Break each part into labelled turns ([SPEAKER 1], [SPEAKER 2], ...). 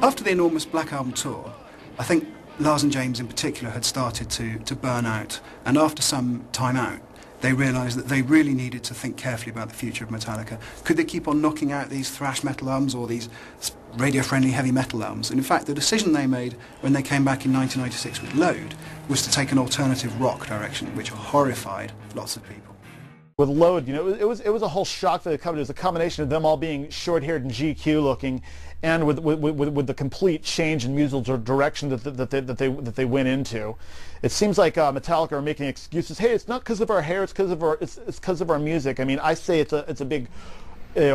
[SPEAKER 1] After the enormous Black Album tour, I think Lars and James in particular had started to burn out, and after some time out, they realised that they really needed to think carefully about the future of Metallica. Could they keep on knocking out these thrash metal albums or these radio-friendly heavy metal albums? And in fact, the decision they made when they came back in 1996 with Load was to take an alternative rock direction, which horrified lots of people.
[SPEAKER 2] With Load, you know, it was a whole shock for the company. It was a combination of them all being short-haired and GQ looking, and with the complete change in musical direction that they went into. It seems like Metallica are making excuses. Hey, it's not because of our hair; it's because of our music. I mean, I say it's a big,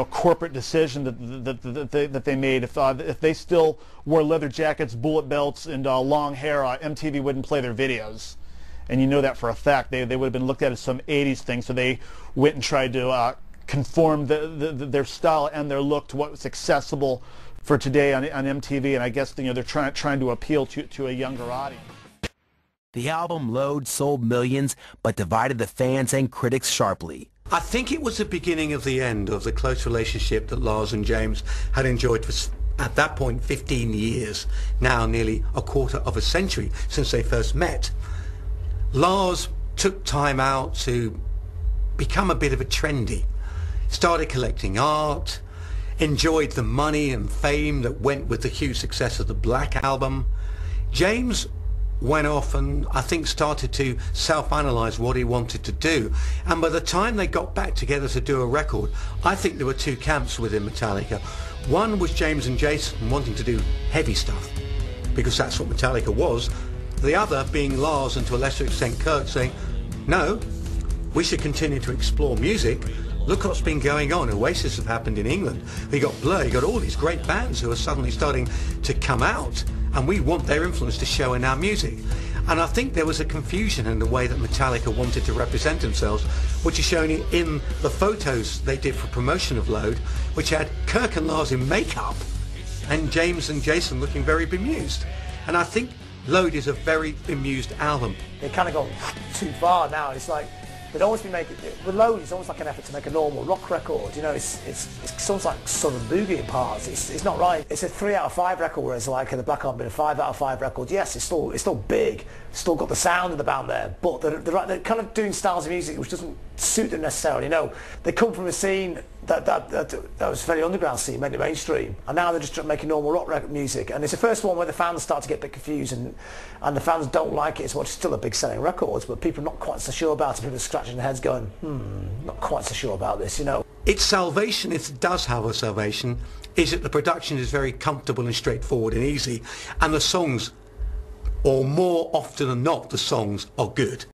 [SPEAKER 2] corporate decision that they made. If they still wore leather jackets, bullet belts, and long hair, MTV wouldn't play their videos. And you know that for a fact. They would have been looked at as some 80s thing, so they went and tried to conform their style and their look to what was accessible for today on MTV, and I guess they're trying to appeal to a younger audience.
[SPEAKER 3] The album Load sold millions, but divided the fans and critics sharply.
[SPEAKER 4] I think it was the beginning of the end of the close relationship that Lars and James had enjoyed for, at that point, 15 years, now nearly a quarter of a century since they first met. Lars took time out to become a bit of a trendy, started collecting art, enjoyed the money and fame that went with the huge success of the Black Album. James went off and I think started to self-analyze what he wanted to do, and by the time they got back together to do a record, I think there were two camps within Metallica. One was James and Jason wanting to do heavy stuff because that's what Metallica was. The other being Lars and to a lesser extent Kurt saying, no, we should continue to explore music. Look what's been going on. Oasis have happened in England. We got Blur, you got all these great bands who are suddenly starting to come out, and we want their influence to show in our music. And I think there was a confusion in the way that Metallica wanted to represent themselves, which is shown in the photos they did for promotion of Load, which had Kirk and Lars in makeup and James and Jason looking very bemused. And I think Load is a very bemused album.
[SPEAKER 5] They kind of gone too far now. It's like they'd always be making, with Load, it's almost like an effort to make a normal rock record. You know, it's almost like Southern Boogie in parts. It's not right. It's a 3 out of 5 record, whereas like the Black Album been a 5 out of 5 record. Yes, it's still big, still got the sound in the band there, but they're kind of doing styles of music which doesn't suit them necessarily. You know, they come from a scene that was a very underground scene, made it mainstream, and now they're just making normal rock music. And it's the first one where the fans start to get a bit confused, and the fans don't like it as much. It's still a big selling record, but people are not quite so sure about it. People are scratching their heads going, not quite so sure about this, you know.
[SPEAKER 4] Its salvation, if it does have a salvation, is that the production is very comfortable and straightforward and easy, and the songs, or more often than not, the songs are good.